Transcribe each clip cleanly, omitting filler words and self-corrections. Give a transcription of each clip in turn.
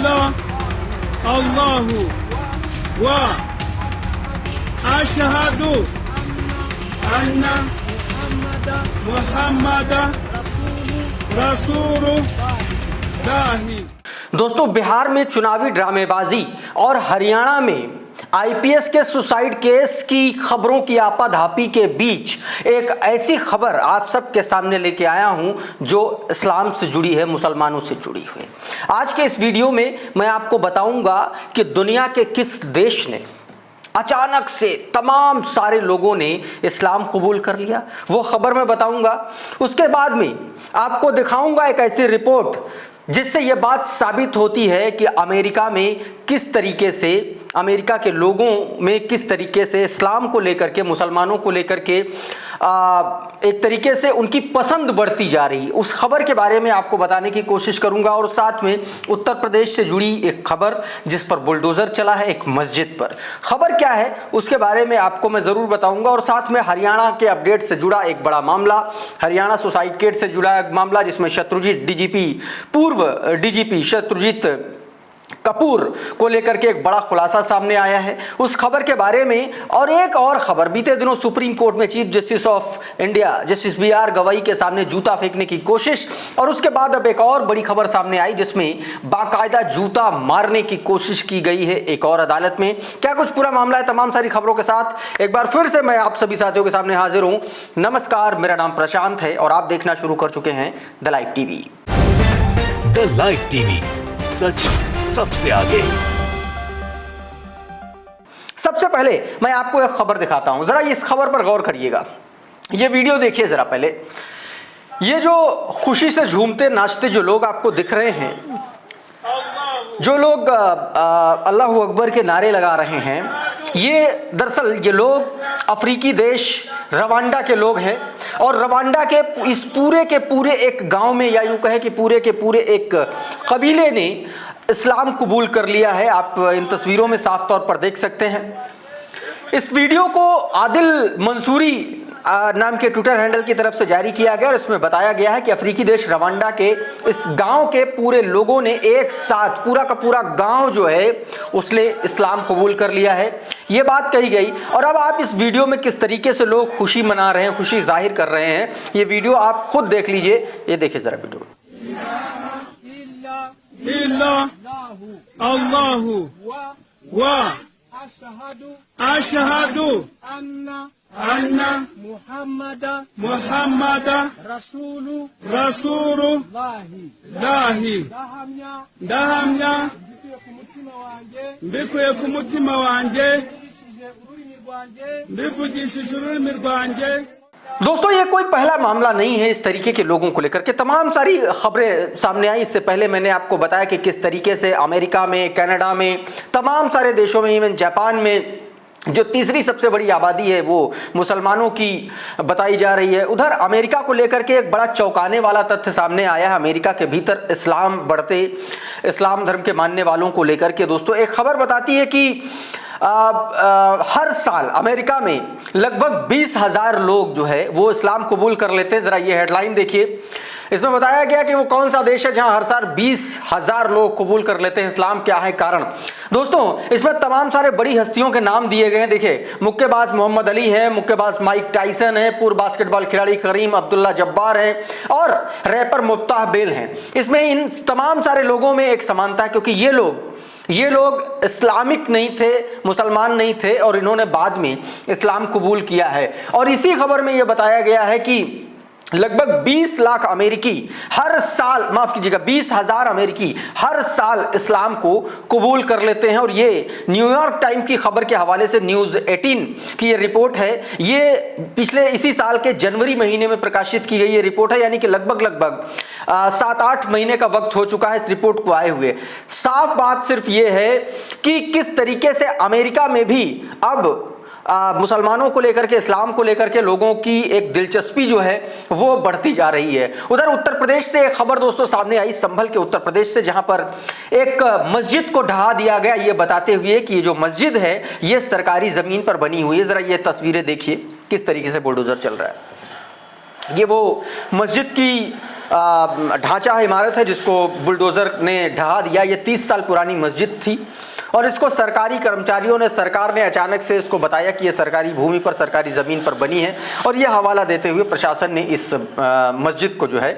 इल्लल्लाह अल्लाहु व अशहदु अन्ना मुहम्मदन रसूलुल्लाह। दोस्तों, बिहार में चुनावी ड्रामेबाजी और हरियाणा में आईपीएस के सुसाइड केस की खबरों की आपाधापी के बीच एक ऐसी खबर आप सबके सामने लेके आया हूं जो इस्लाम से जुड़ी है, मुसलमानों से जुड़ी हुई। आज के इस वीडियो में मैं आपको बताऊंगा कि दुनिया के किस देश ने अचानक से तमाम सारे लोगों ने इस्लाम कबूल कर लिया, वो खबर मैं बताऊंगा। उसके बाद में आपको दिखाऊंगा एक ऐसी रिपोर्ट जिससे यह बात साबित होती है कि अमेरिका में किस तरीके से, अमेरिका के लोगों में किस तरीके से इस्लाम को लेकर के, मुसलमानों को लेकर के एक तरीके से उनकी पसंद बढ़ती जा रही है। उस खबर के बारे में आपको बताने की कोशिश करूंगा और साथ में उत्तर प्रदेश से जुड़ी एक खबर जिस पर बुलडोजर चला है एक मस्जिद पर। खबर क्या है उसके बारे में आपको मैं ज़रूर बताऊंगा और साथ में हरियाणा के अपडेट से जुड़ा एक बड़ा मामला, हरियाणा सुसाइड केस से जुड़ा एक मामला जिसमें पूर्व डीजीपी शत्रुजीत कपूर को लेकर के एक बड़ा खुलासा सामने आया है। उस खबर के बारे में और एक और खबर, बीते दिनों सुप्रीम कोर्ट में Chief Justice of India Justice B R Gavai के सामने जूता फेंकने की कोशिश, और उसके बाद अब एक और बड़ी खबर सामने आई जिसमें बाकायदा जूता मारने की कोशिश की गई है एक और अदालत में। क्या कुछ पूरा मामला है, तमाम सारी खबरों के साथ एक बार फिर से मैं आप सभी साथियों के सामने हाजिर हूं। नमस्कार, मेरा नाम प्रशांत है और आप देखना शुरू कर चुके हैं the live TV. The live TV, सच सबसे आगे। सबसे पहले मैं आपको एक खबर दिखाता हूं, जरा इस खबर पर गौर करिएगा। ये वीडियो देखिए जरा पहले। ये जो खुशी से झूमते नाचते जो लोग आपको दिख रहे हैं, जो लोग अल्लाह अकबर के नारे लगा रहे हैं, ये दरअसल ये लोग अफ्रीकी देश रवांडा के लोग हैं और रवांडा के इस पूरे के पूरे एक गांव में, या यूं कहे कि पूरे के पूरे एक कबीले ने इस्लाम कबूल कर लिया है। आप इन तस्वीरों में साफ तौर पर देख सकते हैं। इस वीडियो को आदिल मंसूरी नाम के ट्विटर हैंडल की तरफ से जारी किया गया और इसमें बताया गया है कि अफ्रीकी देश रवांडा के इस गांव के पूरे लोगों ने एक साथ, पूरा का पूरा गांव जो है उसने इस्लाम कबूल कर लिया है, ये बात कही गई। और अब आप इस वीडियो में किस तरीके से लोग खुशी मना रहे हैं, खुशी जाहिर कर रहे हैं, ये वीडियो आप खुद देख लीजिए। ये देखिए जरा वीडियो। अल्लाहु व अशहदु अन्ना मुहम्मदन रसूलुल्लाह। ndahamya mbikuye ku mutima wanje mbivugishije ururimi rwanjye। दोस्तों, ये कोई पहला मामला नहीं है इस तरीके के लोगों को लेकर के, तमाम सारी खबरें सामने आई। इससे पहले मैंने आपको बताया कि किस तरीके से अमेरिका में, कनाडा में, तमाम सारे देशों में, इवन जापान में जो तीसरी सबसे बड़ी आबादी है वो मुसलमानों की बताई जा रही है, उधर अमेरिका को लेकर के एक बड़ा चौंकाने वाला तथ्य सामने आया है। अमेरिका के भीतर इस्लाम बढ़ते, इस्लाम धर्म के मानने वालों को लेकर के दोस्तों एक खबर बताती है कि हर साल अमेरिका में लगभग 20,000 लोग जो है वो इस्लाम कबूल कर लेते हैं। जरा ये हेडलाइन देखिए, इसमें बताया गया कि वो कौन सा देश है जहां हर साल 20,000 लोग कबूल कर लेते हैं इस्लाम। क्या है कारण? दोस्तों, इसमें तमाम सारे बड़ी हस्तियों के नाम दिए गए हैं। देखिए, मुक्केबाज मोहम्मद अली है, मुक्केबाज माइक टाइसन है, पूर्व बास्केटबॉल खिलाड़ी करीम अब्दुल्ला जब्बार है और रैपर मुफ्ताह बेल हैं। इसमें इन तमाम सारे लोगों में एक समानता है क्योंकि ये लोग इस्लामिक नहीं थे, मुसलमान नहीं थे और इन्होंने बाद में इस्लाम कबूल किया है। और इसी खबर में यह बताया गया है कि लगभग 20 लाख अमेरिकी हर साल, माफ कीजिएगा 20,000 अमेरिकी हर साल इस्लाम को कबूल कर लेते हैं। और ये न्यूयॉर्क टाइम की खबर के हवाले से न्यूज़ 18 की ये रिपोर्ट है। ये पिछले इसी साल के जनवरी महीने में प्रकाशित की गई ये रिपोर्ट है, यानी कि लगभग 7-8 महीने का वक्त हो चुका है इस रिपोर्ट को आए हुए। साफ बात सिर्फ ये है कि किस तरीके से अमेरिका में भी अब मुसलमानों को लेकर के, इस्लाम को लेकर के लोगों की एक दिलचस्पी जो है वो बढ़ती जा रही है। उधर उत्तर प्रदेश से एक खबर दोस्तों सामने आई, संभल के उत्तर प्रदेश से, जहां पर एक मस्जिद को ढहा दिया गया, ये बताते हुए कि ये जो मस्जिद है ये सरकारी जमीन पर बनी हुई है। जरा ये तस्वीरें देखिए किस तरीके से बुलडोजर चल रहा है। ये वो मस्जिद की ढांचा इमारत है जिसको बुलडोजर ने ढहा दिया। ये 30 साल पुरानी मस्जिद थी और इसको सरकारी कर्मचारियों ने, सरकार ने अचानक से इसको बताया कि ये सरकारी भूमि पर, सरकारी ज़मीन पर बनी है और ये हवाला देते हुए प्रशासन ने इस मस्जिद को जो है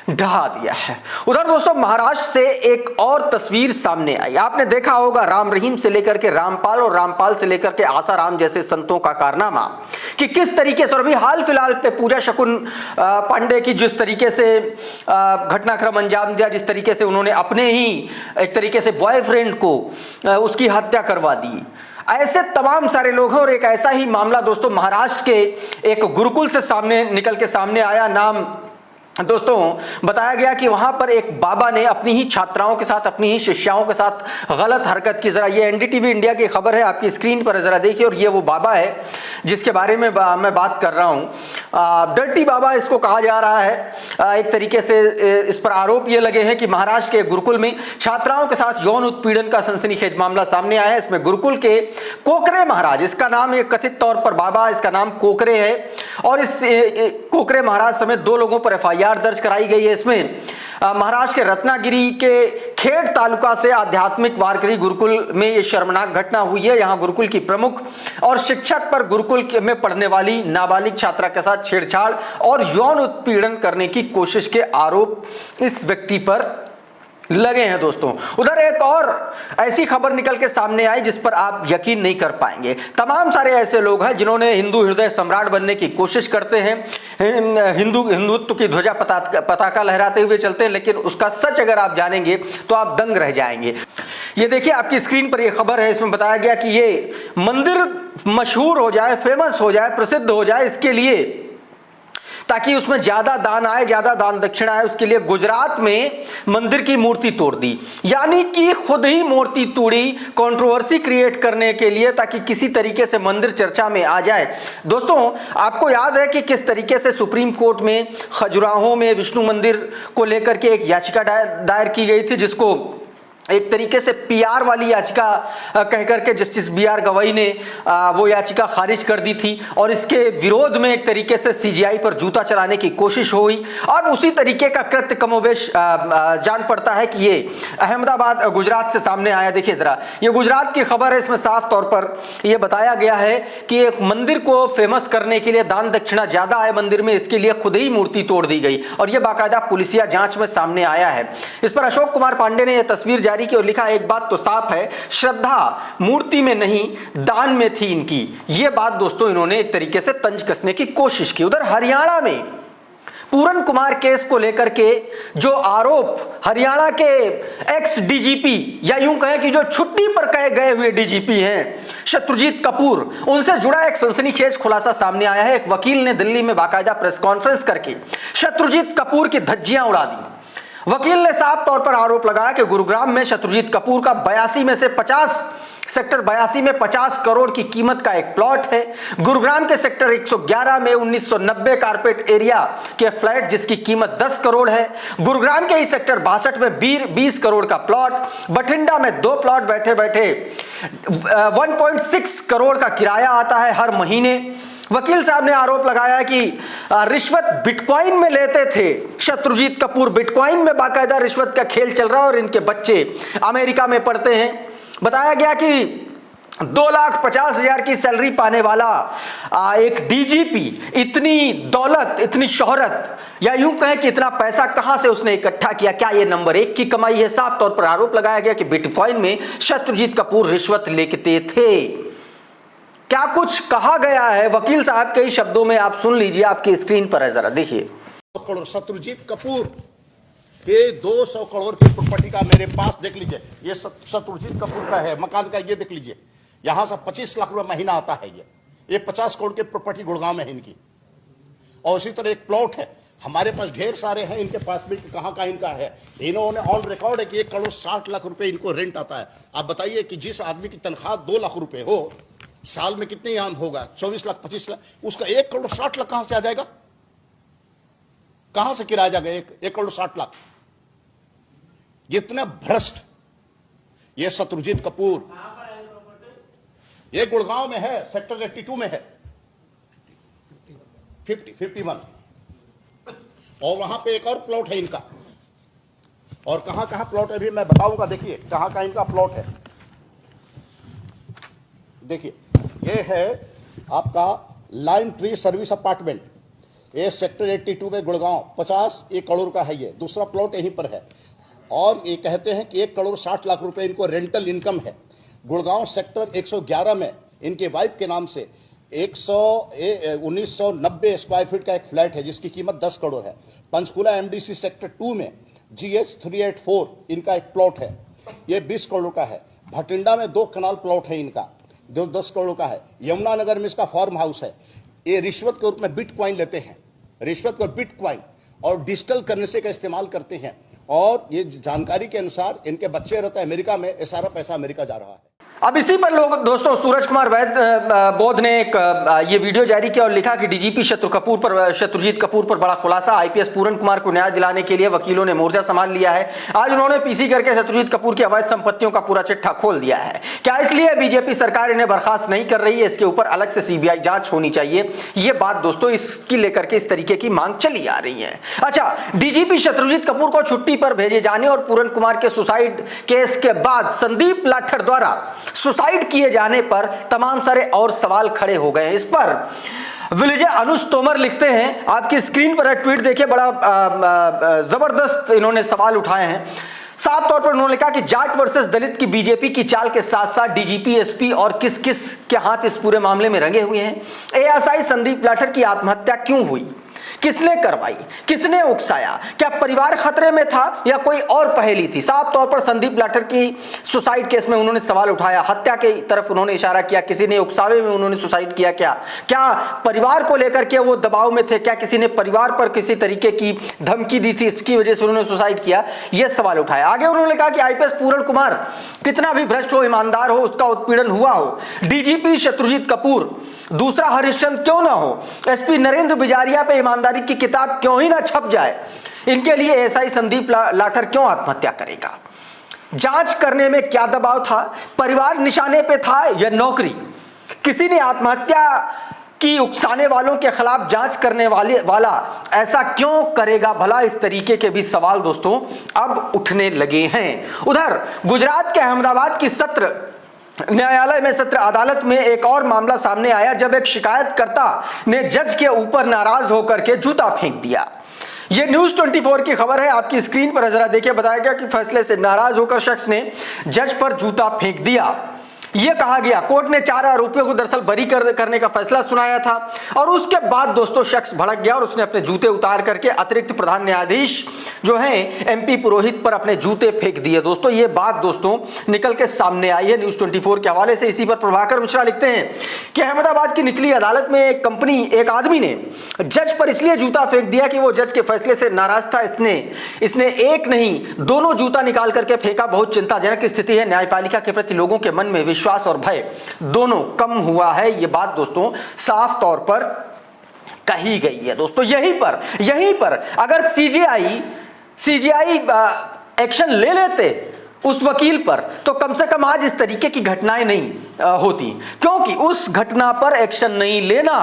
ढहा दिया है। उधर दोस्तों महाराष्ट्र से एक और तस्वीर सामने आई। आपने देखा होगा राम रहीम से लेकर के रामपाल और रामपाल से लेकर के आसाराम जैसे संतों का कारनामा कि किस तरीके से, और अभी हाल फिलहाल पे पूजा शकुन पांडे की जिस तरीके से घटनाक्रम अंजाम दिया, जिस तरीके से उन्होंने अपने ही एक तरीके से बॉयफ्रेंड को उसकी हत्या करवा दी, ऐसे तमाम सारे लोग हैं। और एक ऐसा ही मामला दोस्तों महाराष्ट्र के एक गुरुकुल से सामने निकल के सामने आया। नाम दोस्तों बताया गया कि वहां पर एक बाबा ने अपनी ही छात्राओं के साथ, अपनी ही शिष्याओं के साथ गलत हरकत की। जरा ये एनडीटीवी इंडिया की खबर है, आपकी स्क्रीन पर जरा देखिए। और ये वो बाबा है जिसके बारे में मैं बात कर रहा हूं। डर्टी बाबा इसको कहा जा रहा है। एक तरीके से इस पर आरोप ये लगे हैं कि महाराष्ट्र के गुरुकुल में छात्राओं के साथ यौन उत्पीड़न का सनसनीखेज मामला सामने आया है। इसमें गुरुकुल के कोकरे महाराज, इसका नाम एक कथित तौर पर बाबा, इसका नाम कोकरे है, और इस कोकरे महाराज समेत 2 लोगों पर एफआईआर दर्ज कराई गई है। इसमें महाराष्ट्र के रत्नागिरी के खेड़ तालुका से आध्यात्मिक वारकरी गुरुकुल में यह शर्मनाक घटना हुई है। यहां गुरुकुल की प्रमुख और शिक्षक पर गुरुकुल में पढ़ने वाली नाबालिग छात्रा के साथ छेड़छाड़ और यौन उत्पीड़न करने की कोशिश के आरोप इस व्यक्ति पर लगे हैं दोस्तों। उधर एक और ऐसी खबर निकल के सामने आई जिस पर आप यकीन नहीं कर पाएंगे। तमाम सारे ऐसे लोग हैं जिन्होंने हिंदू हृदय सम्राट बनने की कोशिश करते हैं, हिंदुत्व की ध्वजा पताका लहराते हुए चलते हैं, लेकिन उसका सच अगर आप जानेंगे तो आप दंग रह जाएंगे। ये देखिए आपकी स्क्रीन पर यह खबर है। इसमें बताया गया कि ये मंदिर मशहूर हो जाए, फेमस हो जाए, प्रसिद्ध हो जाए, इसके लिए, ताकि उसमें ज्यादा दान आए, ज्यादा दान दक्षिणा आए, उसके लिए गुजरात में मंदिर की मूर्ति तोड़ दी। यानी कि खुद ही मूर्ति तोड़ी, कंट्रोवर्सी क्रिएट करने के लिए, ताकि किसी तरीके से मंदिर चर्चा में आ जाए। दोस्तों आपको याद है कि किस तरीके से सुप्रीम कोर्ट में खजुराहो में विष्णु मंदिर को लेकर के एक याचिका दायर की गई थी, जिसको एक तरीके से पीआर वाली याचिका कहकर के जस्टिस बीआर गवई ने वो याचिका खारिज कर दी थी और इसके विरोध में एक तरीके से सीजीआई पर जूता चलाने की कोशिश हुई और उसी तरीके का कृत्य कमोबेश जान पड़ता है कि ये अहमदाबाद गुजरात से सामने आया। देखिए जरा, ये गुजरात की खबर है। इसमें साफ तौर पर यह बताया गया है कि एक मंदिर को फेमस करने के लिए दान दक्षिणा ज्यादा आए मंदिर में, इसके लिए खुद ही मूर्ति तोड़ दी गई और यह बाकायदा पुलिसिया जांच में सामने आया है। इस पर अशोक कुमार पांडे ने यह तस्वीर जारी की और लिखा, एक बात तो साफ है, श्रद्धा मूर्ति में नहीं दान में थी इनकी। यह बात दोस्तों इन्होंने एक तरीके से तंज कसने की कोशिश की। उधर हरियाणा में पूरन कुमार केस को लेकर के जो आरोप हरियाणा के एक्स डीजीपी या यूं कहें कि जो छुट्टी पर कहे गए हुए डीजीपी हैं शत्रुजीत कपूर, उनसे जुड़ा एक सनसनीखेज खुलासा सामने आया है। एक वकील ने दिल्ली में बाकायदा प्रेस कॉन्फ्रेंस करके शत्रुजीत कपूर की धज्जियां उड़ा दी। वकील ने साफ तौर पर आरोप लगाया कि गुरुग्राम में शत्रुजीत कपूर का 82 में से 50 सेक्टर 82 में 50 करोड़ की कीमत का एक प्लॉट है। गुरुग्राम के सेक्टर 111 में 1990 कारपेट एरिया के फ्लैट जिसकी कीमत 10 करोड़ है। गुरुग्राम के ही सेक्टर 62 में 20 करोड़ का प्लॉट। बठिंडा में 2 प्लॉट बैठे बैठे 1.6 करोड़ का किराया आता है हर महीने। वकील साहब ने आरोप लगाया कि रिश्वत बिटकॉइन में लेते थे शत्रुजीत कपूर, बिटकॉइन में बाकायदा रिश्वत का खेल चल रहा है और इनके बच्चे अमेरिका में पढ़ते हैं। बताया गया कि 2,50,000 की सैलरी पाने वाला एक डीजीपी इतनी दौलत, इतनी शोहरत या यूं कहें कि इतना पैसा कहां से उसने इकट्ठा किया, क्या यह नंबर 1 की कमाई है? साफ तौर पर आरोप लगाया गया कि बिटकॉइन में शत्रुजीत कपूर रिश्वत लेते थे। क्या कुछ कहा गया है वकील साहब के ही शब्दों में, आप सुन लीजिए, आपकी स्क्रीन पर है, जरा देखिए। शत्रुजीत कपूर के 200 करोड़ की प्रॉपर्टी का मेरे पास देख लीजिए, ये शत्रुजीत कपूर का है, मकान का ये देख लीजिए, यहां से 25 लाख रुपए महीना आता है। ये 50 करोड़ की प्रॉपर्टी गुड़गांव में है इनकी। और इसी तरह एक प्लॉट है, हमारे पास ढेर सारे हैं, इनके पास भी कहां का इनका है। इन्होंने ऑन रिकॉर्ड है कि 1 करोड़ 60 लाख रुपए इनको रेंट आता है। आप बताइए कि जिस आदमी की तनख्वाह 2 लाख रुपए हो, साल में कितने आम होगा? 24 लाख 25 लाख, उसका 1 करोड़ 60 लाख कहां से आ जाएगा? कहां से किराया जाएगा 1 करोड़ 60 लाख? इतना भ्रष्ट ये शत्रुजीत कपूर। ये गुड़गांव में है, सेक्टर 82 में है, 51। और वहां पे एक और प्लॉट है इनका, और कहां कहां प्लॉट है भी मैं बताऊंगा। देखिए कहां कहां इनका प्लॉट है। देखिए ये है आपका लाइम ट्री सर्विस अपार्टमेंट, ये सेक्टर 82 में गुड़गांव, 51 करोड़ का है ये। दूसरा प्लॉट यहीं पर है, और ये कहते हैं कि 1 करोड़ 60 लाख रुपए इनको रेंटल इनकम है। गुड़गांव सेक्टर 111 में इनके वाइफ के नाम से 1990 स्क्वायर फीट का एक फ्लैट है जिसकी कीमत 10 करोड़ है। पंचकुला एमडीसी सेक्टर 2 में GH 384 इनका एक प्लॉट है, ये 20 करोड़ का है। भटिंडा में 2 कनाल प्लॉट है इनका जो 10 करोड़ का है। यमुनानगर में इसका फार्म हाउस है। ये रिश्वत के रूप में बिटकॉइन लेते हैं, रिश्वत को बिटकॉइन और डिजिटल करेंसी का इस्तेमाल करते हैं, और ये जानकारी के अनुसार इनके बच्चे रहते हैं अमेरिका में, ये सारा पैसा अमेरिका जा रहा है। अब इसी पर लोग दोस्तों सूरज कुमार बोध ने एक ये वीडियो जारी किया और लिखा कि डीजीपी शत्रुजीत कपूर पर बड़ा खुलासा। आईपीएस पूरन कुमार को न्याय दिलाने के लिए वकीलों ने मोर्चा संभाल लिया है। आज उन्होंने पीसी करके शत्रुजीत कपूर की अवैध संपत्तियों का पूरा चिट्ठा खोल दिया है। क्या इसलिए बीजेपी सरकार इन्हें बर्खास्त नहीं कर रही है? इसके ऊपर अलग से सीबीआई जांच होनी चाहिए। ये बात दोस्तों इसकी लेकर के इस तरीके की मांग चली आ रही है। अच्छा, डीजीपी शत्रुजीत कपूर को छुट्टी पर भेजे जाने और पूरन कुमार के सुसाइड केस के बाद संदीप लाठर द्वारा सुसाइड किए जाने पर तमाम सारे और सवाल खड़े हो गए हैं। इस पर विजय अनुज तोमर लिखते हैं, आपकी स्क्रीन पर ट्वीट देखिए, बड़ा जबरदस्त इन्होंने सवाल उठाए हैं। साफ तौर पर उन्होंने कहा कि जाट वर्सेस दलित की बीजेपी की चाल के साथ साथ डीजीपी, एसपी और किस किस के हाथ इस पूरे मामले में रंगे हुए हैं। एएसआई संदीप लाठर की आत्महत्या क्यों हुई, किसने करवाई, किसने उकसाया, क्या परिवार खतरे में था या कोई और पहेली थी? साफ तौर पर संदीप लाठर की सुसाइड केस में उन्होंने सवाल उठाया, हत्या की तरफ उन्होंने इशारा किया, किसी ने उकसावे में उन्होंने सुसाइड किया क्या परिवार को लेकर के वो दबाव में थे, क्या किसी ने परिवार पर किसी तरीके की धमकी दी थी, इसकी वजह से उन्होंने सुसाइड किया, यह सवाल उठाया। आगे उन्होंने कहा कि आईपीएस पूरन कुमार कितना भी भ्रष्ट हो, ईमानदार हो, उसका उत्पीड़न हुआ हो, डीजीपी शत्रुजीत कपूर दूसरा हरिश्चंद्र क्यों ना हो, एसपी नरेंद्र बिजारिया पे ईमानदारी की किताब क्यों ही ना छप जाए, इनके लिए एएसआई संदीप लाठर क्यों आत्महत्या करेगा? जांच करने में क्या दबाव था? परिवार निशाने पे था या नौकरी? किसी ने आत्महत्या की उकसाने वालों के खिलाफ जांच करने वाला ऐसा क्यों करेगा भला? इस तरीके के भी सवाल दोस्तों अब उठने लगे हैं। उधर गुजरात के अहमदाबाद की सत्र न्यायालय में सत्र अदालत में एक और मामला सामने आया जब एक शिकायतकर्ता ने जज के ऊपर नाराज होकर के जूता फेंक दिया। यह न्यूज 24 की खबर है, आपकी स्क्रीन पर जरा देखिए। बताया गया कि फैसले से नाराज होकर शख्स ने जज पर जूता फेंक दिया। यह कहा गया कोर्ट ने 4 आरोपियों को दरअसल बरी करने का फैसला सुनाया था, और उसके बाद दोस्तों शख्स भड़क गया और उसने अपने जूते उतार करके अतिरिक्त प्रधान न्यायाधीश जो हैं एमपी पुरोहित पर अपने जूते फेंक दिए। दोस्तों ये बात दोस्तों निकल के सामने आई है न्यूज 24 के हवाले से। इसी पर प्रभाकर मिश्रा लिखते हैं कि अहमदाबाद की निचली अदालत में एक आदमी ने जज पर इसलिए जूता फेंक दिया कि वो जज के फैसले से नाराज था। इसने एक नहीं दोनों जूता निकाल करके फेंका। बहुत चिंताजनक स्थिति है। न्यायपालिका के प्रति लोगों के मन में विश्वास और भय दोनों कम हुआ है। यह बात दोस्तों साफ तौर पर कही गई है। दोस्तों यहीं पर अगर सीजीआई एक्शन ले लेते उस वकील पर तो कम से कम आज इस तरीके की घटनाएं नहीं होती, क्योंकि उस घटना पर एक्शन नहीं लेना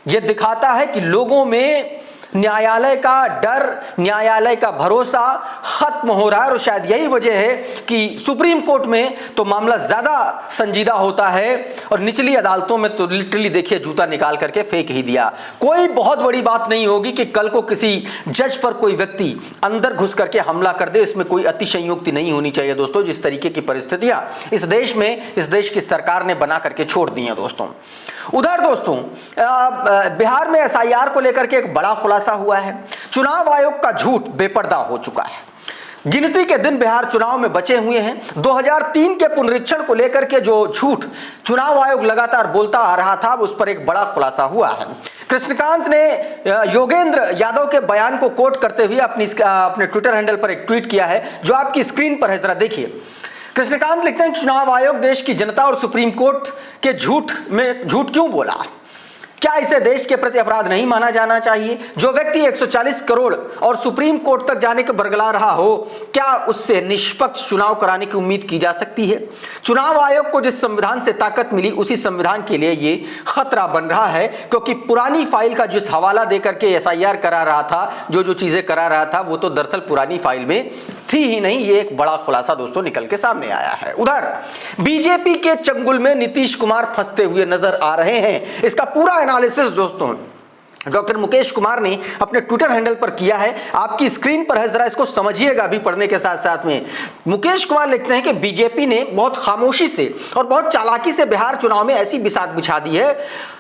यह दिखाता है कि लोगों में न्यायालय का डर, न्यायालय का भरोसा खत्म हो रहा है। और शायद यही वजह है कि सुप्रीम कोर्ट में तो मामला ज्यादा संजीदा होता है और निचली अदालतों में तो लिटरली देखिए जूता निकाल करके फेंक ही दिया। कोई बहुत बड़ी बात नहीं होगी कि कल को किसी जज पर कोई व्यक्ति अंदर घुस करके हमला कर दे, इसमें कोई अतिशयोक्ति नहीं होनी चाहिए दोस्तों। जिस तरीके की परिस्थितियां इस देश की सरकार ने बना करके छोड़ दी हैं दोस्तों। उधर दोस्तों बिहार में एसआईआर को लेकर के एक बड़ा खुलासा हुआ है। चुनाव आयोग का झूठ बेपर्दा हो चुका है। गिनती के दिन बिहार चुनाव में बचे हुए हैं। 2003 के पुनरीक्षण को लेकर के जो झूठ चुनाव आयोग लगातार बोलता आ रहा था, उस पर एक बड़ा खुलासा हुआ है। कृष्णकांत ने योगेंद्र यादव के बयान को कोट करते हुए अपने ट्विटर हैंडल पर एक ट्वीट किया है जो आपकी स्क्रीन पर है, जरा देखिए। कृष्णकांत लिखते हैं चुनाव आयोग देश की जनता और सुप्रीम कोर्ट के झूठ क्यों बोला। क्या इसे देश के प्रति अपराध नहीं माना जाना चाहिए? जो व्यक्ति 140 करोड़ और सुप्रीम कोर्ट तक जाने के बरगला रहा हो, क्या उससे निष्पक्ष चुनाव कराने की उम्मीद की जा सकती है? चुनाव आयोग को जिस संविधान से ताकत मिली, उसी संविधान के लिए ये खतरा बन रहा है, क्योंकि पुरानी फाइल का जिस हवाला देकर के एसआईआर करा रहा था, जो चीजें करा रहा था, वो तो दरअसल पुरानी फाइल में थी ही नहीं। ये एक बड़ा खुलासा दोस्तों निकल के सामने आया है। उधर बीजेपी के चंगुल में नीतीश कुमार फंसते हुए नजर आ रहे हैं। इसका पूरा एनालिसिस दोस्तों डॉक्टर मुकेश कुमार ने अपने ट्विटर हैंडल पर किया है। आपकी स्क्रीन पर है, जरा इसको समझिएगा अभी पढ़ने के साथ साथ में। मुकेश कुमार लिखते हैं कि बीजेपी ने बहुत खामोशी से और बहुत चालाकी से बिहार चुनाव में ऐसी बिसात बिछा दी है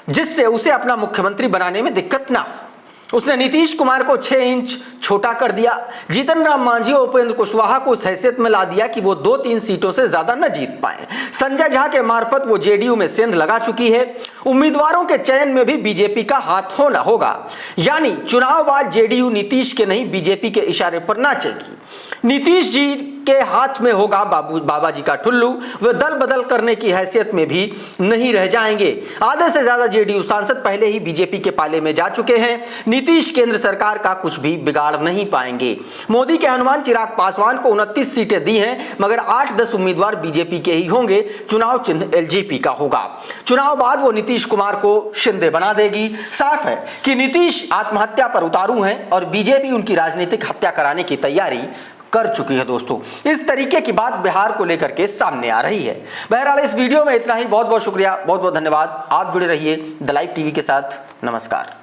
जिससे उसे अपना मुख्यमंत्री बनाने में दिक्कत ना हो। उसने नीतीश कुमार को 6 इंच छोटा कर दिया, जीतन राम मांझी और उपेंद्र कुशवाहा को उस हैसियत में ला दिया कि वो 2-3 सीटों से ज्यादा न जीत पाए। संजय झा के मार्फत वो जेडीयू में सेंध लगा चुकी है। उम्मीदवारों के चयन में भी बीजेपी का हाथ होगा, यानी चुनाव बाद जेडीयू नीतीश के नहीं बीजेपी के इशारे पर नाचेगी। नीतीश जी के हाथ में होगा बाबा जी का ठुल्लू। वे दल बदल करने की हैसियत में भी नहीं रह जाएंगे। आधे से ज्यादा जेडीयू सांसद पहले ही बीजेपी के पाले में जा चुके हैं। नीतीश केंद्र सरकार का कुछ भी बिगाड़ नहीं पाएंगे। मोदी के हनुमान चिराग पासवान को 29 सीटें दी हैं, मगर 8-10 उम्मीदवार बीजेपी के ही होंगे। चुनाव चिन्ह एलजेपी का होगा। चुनाव बाद वो नीतीश कुमार को शिंदे बना देगी। साफ है कि नीतीश आत्महत्या पर उतारू हैं और बीजेपी उनकी राजनीतिक हत्या कराने की तैयारी कर चुकी है। दोस्तों, इस तरीके की बात बिहार को लेकर के सामने आ रही है। बहरहाल इस वीडियो में इतना ही। बहुत बहुत शुक्रिया, बहुत बहुत धन्यवाद। आप जुड़े रहिए द लाइव टीवी के साथ। नमस्कार।